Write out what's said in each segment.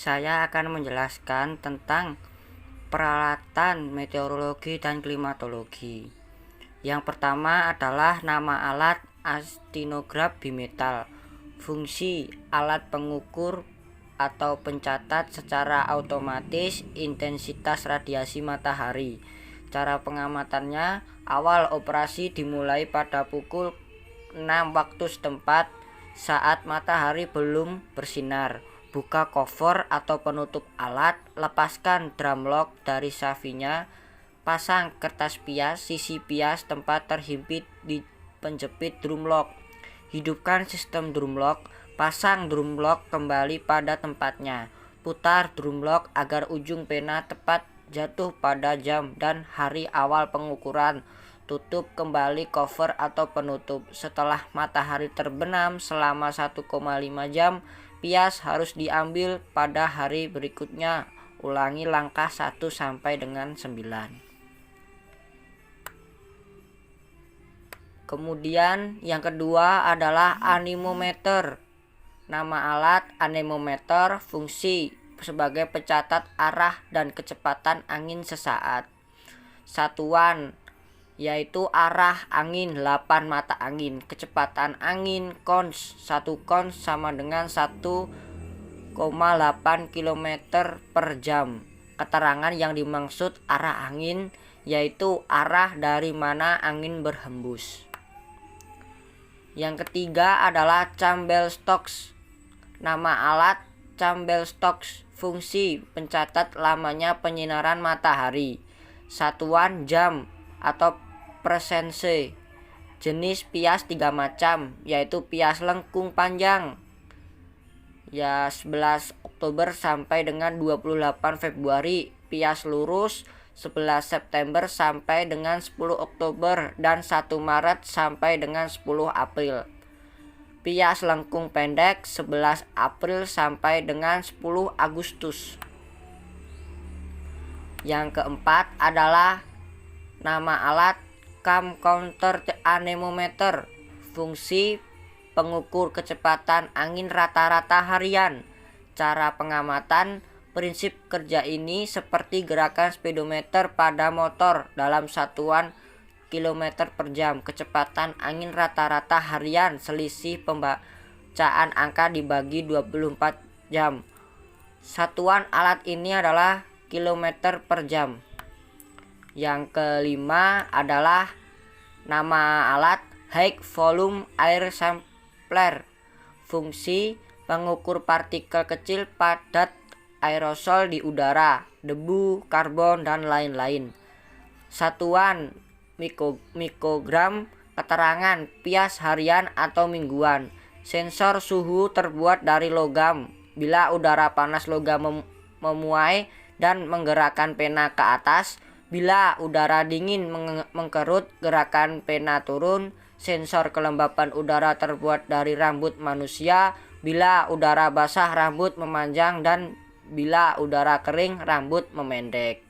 saya akan menjelaskan tentang peralatan meteorologi dan klimatologi. Yang pertama adalah nama alat astinograf bimetal. Fungsi alat pengukur atau pencatat secara otomatis intensitas radiasi matahari. Cara pengamatannya, awal operasi dimulai pada pukul 6 waktu setempat saat matahari belum bersinar. Buka cover atau penutup alat, lepaskan drum lock dari savinya, pasang kertas pias, sisi pias tempat terhimpit di penjepit drum lock. Hidupkan sistem drum lock, pasang drum lock kembali pada tempatnya. Putar drum lock agar ujung pena tepat jatuh pada jam dan hari awal pengukuran. Tutup kembali cover atau penutup. Setelah matahari terbenam selama 1,5 jam, pias harus diambil pada hari berikutnya. Ulangi langkah 1 sampai dengan 9. Kemudian yang kedua adalah anemometer. Nama alat anemometer, fungsi sebagai pencatat arah dan kecepatan angin sesaat. Satuan yaitu arah angin 8 mata angin, kecepatan angin cons, 1 cons sama dengan 1,8 km per jam. Keterangan yang dimaksud arah angin yaitu arah dari mana angin berhembus. Yang ketiga adalah Campbell Stokes. Nama alat Campbell Stokes, fungsi pencatat lamanya penyinaran matahari. Satuan jam atau presence. Jenis pias 3 macam, yaitu pias lengkung panjang 11 Oktober sampai dengan 28 Februari, pias lurus 11 September sampai dengan 10 Oktober dan 1 Maret sampai dengan 10 April. Pias lengkung pendek 11 April sampai dengan 10 Agustus. Yang keempat adalah nama alat cam counter anemometer, fungsi pengukur kecepatan angin rata-rata harian. Cara pengamatan, prinsip kerja ini seperti gerakan speedometer pada motor dalam satuan km per jam. Kecepatan angin rata-rata harian, selisih pembacaan angka dibagi 24 jam. Satuan alat ini adalah kilometer per jam. Yang kelima adalah nama alat high volume air sampler, fungsi pengukur partikel kecil padat aerosol di udara, debu, karbon, dan lain-lain. Satuan mikrogram, keterangan pias harian atau mingguan. Sensor suhu terbuat dari logam. Bila udara panas, logam memuai dan menggerakkan pena ke atas. Bila udara dingin mengkerut, gerakan pena turun. Sensor kelembapan udara terbuat dari rambut manusia. Bila udara basah, rambut memanjang, dan bila udara kering, rambut memendek.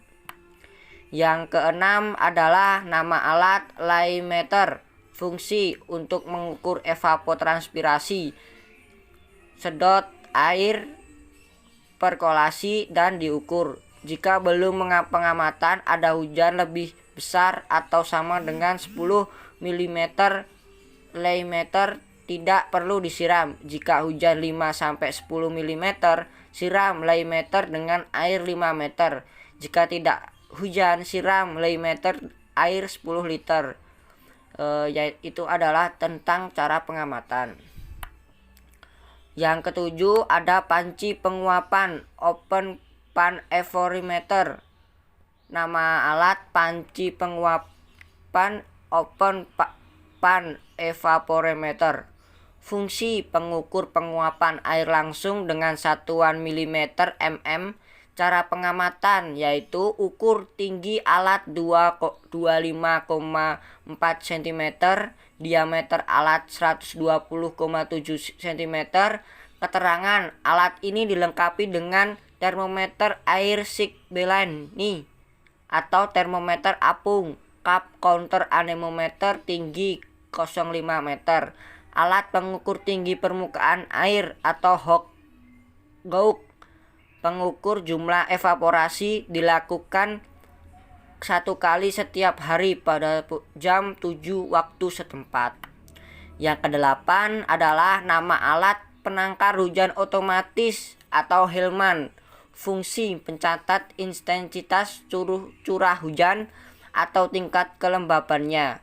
Yang keenam adalah nama alat laymeter, fungsi untuk mengukur evapotranspirasi, sedot air, perkolasi, dan diukur. Jika belum pengamatan ada hujan lebih besar atau sama dengan 10 mm, laymeter tidak perlu disiram. Jika hujan 5-10 mm, siram laymeter dengan air 5 meter. Jika tidak hujan, siram laymeter air 10 liter. Itu adalah tentang cara pengamatan. Yang ketujuh ada panci penguapan, open pan evaporimeter. Nama alat panci penguapan, open pan evaporimeter, fungsi pengukur penguapan air langsung dengan satuan milimeter mm. Cara pengamatan yaitu ukur tinggi alat 25,4 cm, diameter alat 120,7 cm. Keterangan, alat ini dilengkapi dengan termometer air Sightline atau termometer apung. Cup counter anemometer tinggi 0,5 meter. Alat pengukur tinggi permukaan air atau Hawk. Pengukur jumlah evaporasi dilakukan 1 kali setiap hari pada jam 7 waktu setempat. Yang kedelapan adalah nama alat penangkar hujan otomatis atau Hellman. Fungsi pencatat intensitas curah hujan atau tingkat kelembabannya.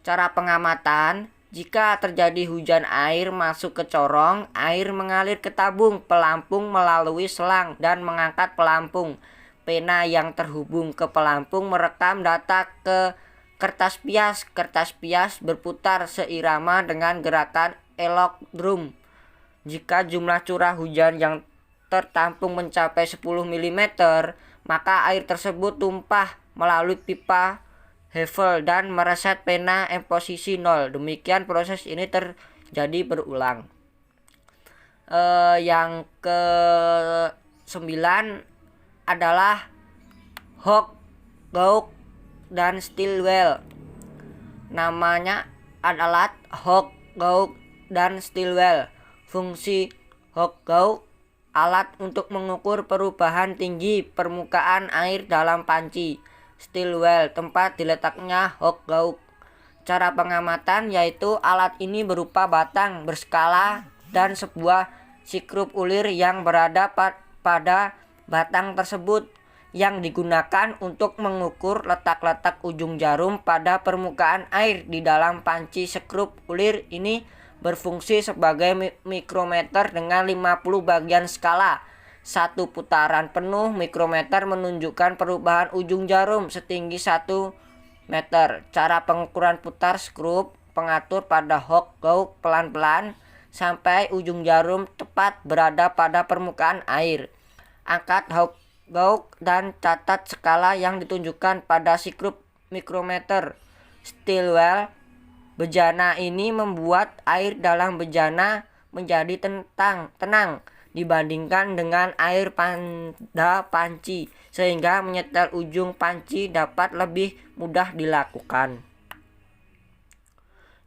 Cara pengamatan: jika terjadi hujan air masuk ke corong, air mengalir ke tabung pelampung melalui selang dan mengangkat pelampung. Pena yang terhubung ke pelampung merekam data ke kertas pias. Kertas pias berputar seirama dengan gerakan elokdrum. Jika jumlah curah hujan yang tertampung mencapai 10 mm, maka air tersebut tumpah melalui pipa Hefel dan mereset pena posisi 0. Demikian proses ini terjadi berulang. Yang ke-9 adalah Hook, Gouk, dan Stilwell. Namanya adalah Hook, Gouk, dan Stilwell. Fungsi Hook, Gouk: alat untuk mengukur perubahan tinggi permukaan air dalam panci. Stilwell: tempat diletaknya Hook, Gouk. Cara pengamatan yaitu alat ini berupa batang berskala dan sebuah sikrup ulir yang berada pada batang tersebut, yang digunakan untuk mengukur letak-letak ujung jarum pada permukaan air di dalam panci. Sikrup ulir ini berfungsi sebagai mikrometer dengan 50 bagian skala. Satu putaran penuh mikrometer menunjukkan perubahan ujung jarum setinggi 1 meter. Cara pengukuran: putar skrup pengatur pada Hook, Gouk pelan-pelan sampai ujung jarum tepat berada pada permukaan air. Angkat Hook, Gouk dan catat skala yang ditunjukkan pada sikrup mikrometer. Stilwell: bejana ini membuat air dalam bejana menjadi tenang dibandingkan dengan air pada panci, sehingga menyetel ujung panci dapat lebih mudah dilakukan.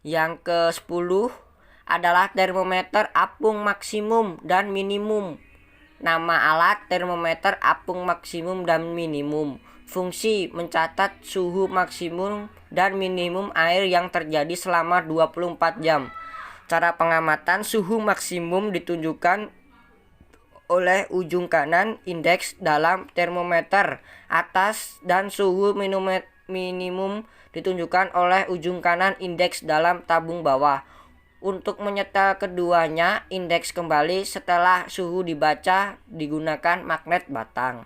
Yang ke-10 adalah termometer apung maksimum dan minimum. Nama alat termometer apung maksimum dan minimum. Fungsi mencatat suhu maksimum dan minimum air yang terjadi selama 24 jam. Cara pengamatan: suhu maksimum ditunjukkan oleh ujung kanan indeks dalam termometer atas dan suhu minimum ditunjukkan oleh ujung kanan indeks dalam tabung bawah. Untuk menyetel keduanya indeks kembali setelah suhu dibaca digunakan magnet batang.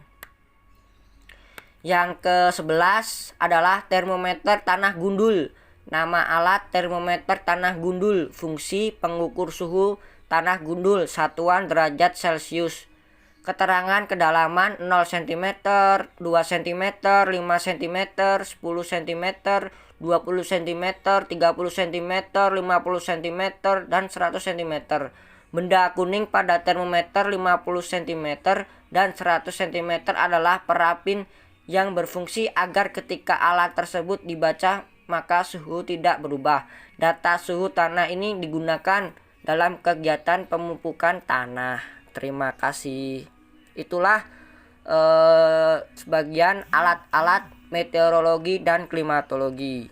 Yang ke-11 adalah termometer tanah gundul. Nama alat termometer tanah gundul. Fungsi pengukur suhu tanah gundul satuan derajat Celcius. Keterangan kedalaman 0 cm, 2 cm, 5 cm, 10 cm, 20 cm, 30 cm, 50 cm, dan 100 cm. Benda kuning pada termometer 50 cm dan 100 cm adalah perapin yang berfungsi agar ketika alat tersebut dibaca maka suhu tidak berubah. Data suhu tanah ini digunakan dalam kegiatan pemupukan tanah. Terima kasih. Itulah sebagian alat-alat meteorologi dan klimatologi.